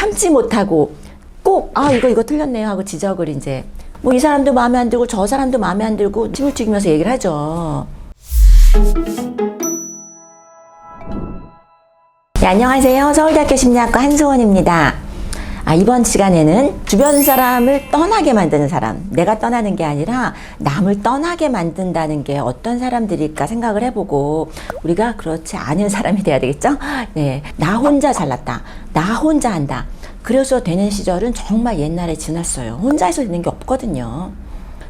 참지 못하고 꼭 이거 틀렸네요 하고 지적을 이제 뭐 이 사람도 마음에 안 들고 저 사람도 마음에 안 들고 침을 튀기면서 얘기를 하죠. 네, 안녕하세요. 서울대학교 심리학과 한소원입니다. 이번 시간에는 주변 사람을 떠나게 만드는 사람, 내가 떠나는 게 아니라 남을 떠나게 만든다는 게 어떤 사람들일까 생각을 해보고 우리가 그렇지 않은 사람이 돼야 되겠죠? 네, 나 혼자 잘났다, 나 혼자 한다. 그래서 되는 시절은 정말 옛날에 지났어요. 혼자서 되는 게 없거든요.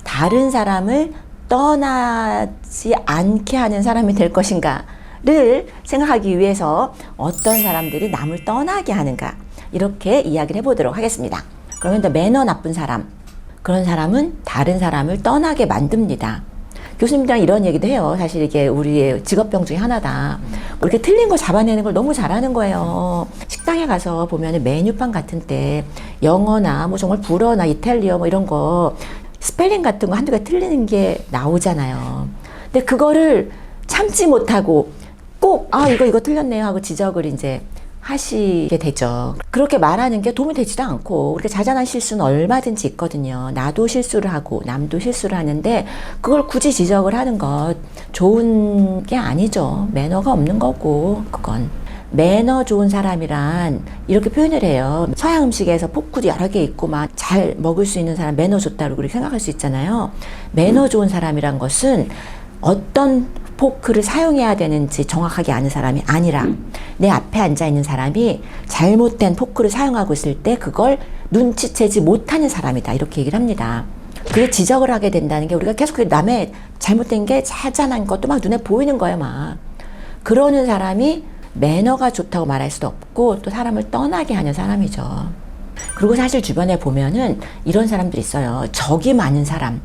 다른 사람을 떠나지 않게 하는 사람이 될 것인가를 생각하기 위해서 어떤 사람들이 남을 떠나게 하는가, 이렇게 이야기를 해보도록 하겠습니다. 그러면 더 매너 나쁜 사람, 그런 사람은 다른 사람을 떠나게 만듭니다. 교수님들랑 이런 얘기도 해요. 사실 이게 우리의 직업병 중에 하나다. 이렇게 틀린 거 잡아내는 걸 너무 잘하는 거예요. 식당에 가서 보면 메뉴판 같은 때 영어나 뭐 정말 불어나 이탈리아 뭐 이런 거 스펠링 같은 거 한두 개 틀리는 게 나오잖아요. 근데 그거를 참지 못하고 꼭 이거 틀렸네요 하고 지적을 이제 하시게 되죠. 그렇게 말하는 게 도움이 되지도 않고, 우리가 자잘한 실수는 얼마든지 있거든요. 나도 실수를 하고 남도 실수를 하는데 그걸 굳이 지적을 하는 것 좋은 게 아니죠. 매너가 없는 거고. 그건 매너 좋은 사람이란 이렇게 표현을 해요. 서양 음식에서 포크도 여러 개 있고 막 잘 먹을 수 있는 사람 매너 좋다고 그렇게 생각할 수 있잖아요. 매너 좋은 사람이란 것은 어떤 포크를 사용해야 되는지 정확하게 아는 사람이 아니라 내 앞에 앉아 있는 사람이 잘못된 포크를 사용하고 있을 때 그걸 눈치채지 못하는 사람이다, 이렇게 얘기를 합니다. 그게 지적을 하게 된다는 게, 우리가 계속 남의 잘못된 게 자잘한 것도 막 눈에 보이는 거예요. 막 그러는 사람이 매너가 좋다고 말할 수도 없고 또 사람을 떠나게 하는 사람이죠. 그리고 사실 주변에 보면은 이런 사람들이 있어요. 적이 많은 사람,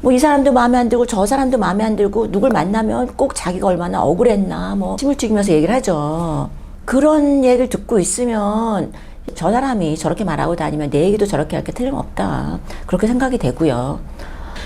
뭐 이 사람도 마음에 안 들고 저 사람도 마음에 안 들고 누굴 만나면 꼭 자기가 얼마나 억울했나 뭐 침을 튀기면서 얘기를 하죠. 그런 얘기를 듣고 있으면 저 사람이 저렇게 말하고 다니면 내 얘기도 저렇게 할 게 틀림없다, 그렇게 생각이 되고요.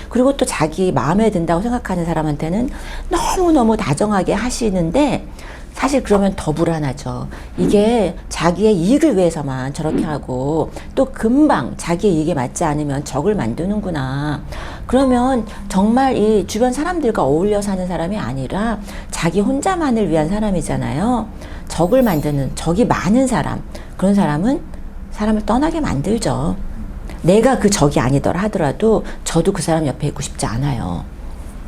그리고 또 자기 마음에 든다고 생각하는 사람한테는 너무너무 다정하게 하시는데 사실 그러면 더 불안하죠. 이게 자기의 이익을 위해서만 저렇게 하고 또 금방 자기의 이익에 맞지 않으면 적을 만드는구나. 그러면 정말 이 주변 사람들과 어울려 사는 사람이 아니라 자기 혼자만을 위한 사람이잖아요. 적을 만드는, 적이 많은 사람, 그런 사람은 사람을 떠나게 만들죠. 내가 그 적이 아니더라 하더라도 저도 그 사람 옆에 있고 싶지 않아요.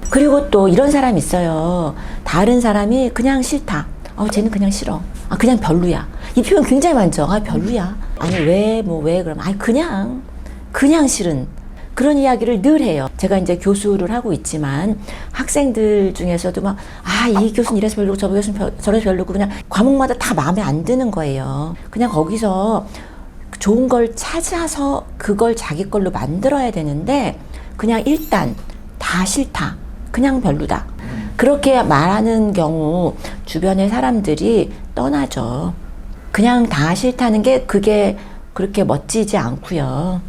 그리고 또 이런 사람이 있어요. 다른 사람이 그냥 싫다. 쟤는 그냥 싫어. 그냥 별로야. 이 표현 굉장히 많죠. 별로야. 아니 왜 그러면 그냥 싫은 그런 이야기를 늘 해요. 제가 이제 교수를 하고 있지만 학생들 중에서도 막 이 교수는 이래서 별로고 저 교수는 저래서 별로고 그냥 과목마다 다 마음에 안 드는 거예요. 그냥 거기서 좋은 걸 찾아서 그걸 자기 걸로 만들어야 되는데 그냥 일단 다 싫다, 그냥 별로다, 그렇게 말하는 경우 주변의 사람들이 떠나죠. 그냥 다 싫다는 게 그게 그렇게 멋지지 않고요.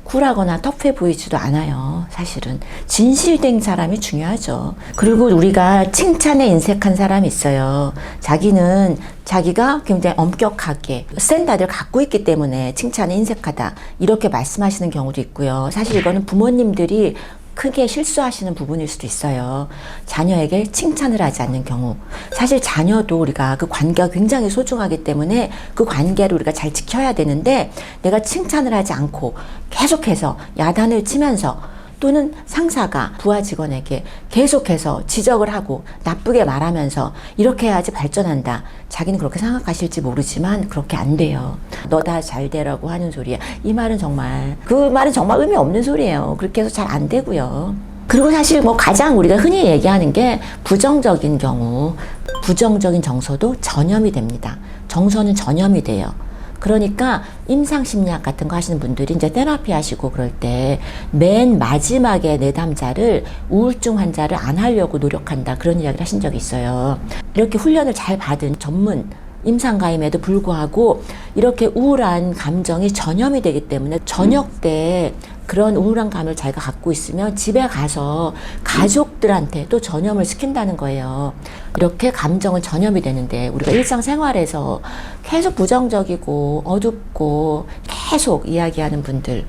쿨하거나 터프해 보이지도 않아요. 사실은 진실된 사람이 중요하죠. 그리고 우리가 칭찬에 인색한 사람이 있어요. 자기는 자기가 굉장히 엄격하게 스탠다드를 갖고 있기 때문에 칭찬에 인색하다, 이렇게 말씀하시는 경우도 있고요. 사실 이거는 부모님들이 크게 실수하시는 부분일 수도 있어요. 자녀에게 칭찬을 하지 않는 경우. 사실 자녀도 우리가 그 관계가 굉장히 소중하기 때문에 그 관계를 우리가 잘 지켜야 되는데 내가 칭찬을 하지 않고 계속해서 야단을 치면서, 또는 상사가 부하 직원에게 계속해서 지적을 하고 나쁘게 말하면서 이렇게 해야지 발전한다. 자기는 그렇게 생각하실지 모르지만 그렇게 안 돼요. 너 다 잘 되라고 하는 소리야. 이 말은 정말, 그 말은 정말 의미 없는 소리예요. 그렇게 해서 잘 안 되고요. 그리고 사실 가장 우리가 흔히 얘기하는 게 부정적인 경우, 부정적인 정서도 전염이 됩니다. 정서는 전염이 돼요. 그러니까 임상심리학 같은 거 하시는 분들이 이제 테라피 하시고 그럴 때 맨 마지막에 내담자를 우울증 환자를 안 하려고 노력한다, 그런 이야기를 하신 적이 있어요. 이렇게 훈련을 잘 받은 전문 임상가임에도 불구하고 이렇게 우울한 감정이 전염이 되기 때문에 저녁 때 그런 우울한 감을 자기가 갖고 있으면 집에 가서 가족들한테 또 전염을 시킨다는 거예요. 이렇게 감정은 전염이 되는데 우리가 일상생활에서 계속 부정적이고 어둡고 계속 이야기하는 분들,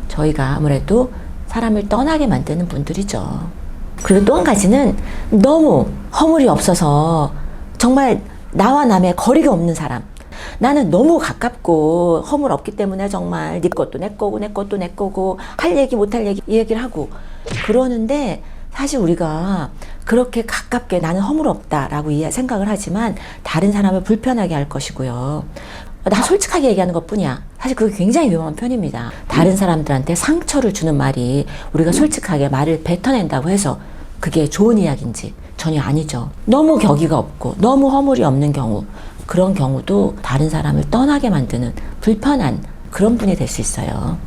저희가 아무래도 사람을 떠나게 만드는 분들이죠. 그리고 또 한 가지는 너무 허물이 없어서 정말 나와 남의 거리가 없는 사람. 나는 너무 가깝고 허물 없기 때문에 정말 네 것도 내 거고 내 것도 내 거고 할 얘기 못할 얘기 이 얘기를 하고 그러는데 사실 우리가 그렇게 가깝게 나는 허물 없다라고 생각을 하지만 다른 사람을 불편하게 할 것이고요. 나 솔직하게 얘기하는 것뿐이야. 사실 그게 굉장히 위험한 편입니다. 다른 사람들한테 상처를 주는 말이 우리가 솔직하게 말을 뱉어낸다고 해서 그게 좋은 이야기인지 전혀 아니죠. 너무 격의가 없고 너무 허물이 없는 경우, 그런 경우도 다른 사람을 떠나게 만드는 불편한 그런 분이 될 수 있어요.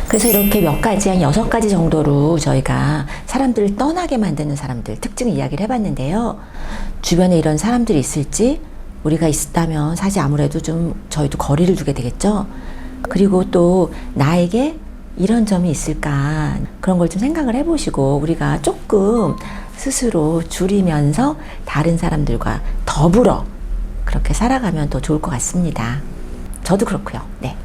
그래서 이렇게 몇 가지, 한 6가지 정도로 저희가 사람들을 떠나게 만드는 사람들 특징 이야기를 해봤는데요. 주변에 이런 사람들이 있을지, 우리가 있다면 사실 아무래도 좀 저희도 거리를 두게 되겠죠. 그리고 또 나에게 이런 점이 있을까, 그런 걸 좀 생각을 해보시고 우리가 조금 스스로 줄이면서 다른 사람들과 더불어 그렇게 살아가면 더 좋을 것 같습니다. 저도 그렇고요. 네.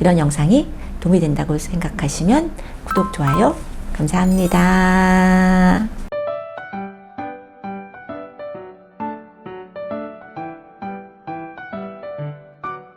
이런 영상이 도움이 된다고 생각하시면 구독, 좋아요 감사합니다.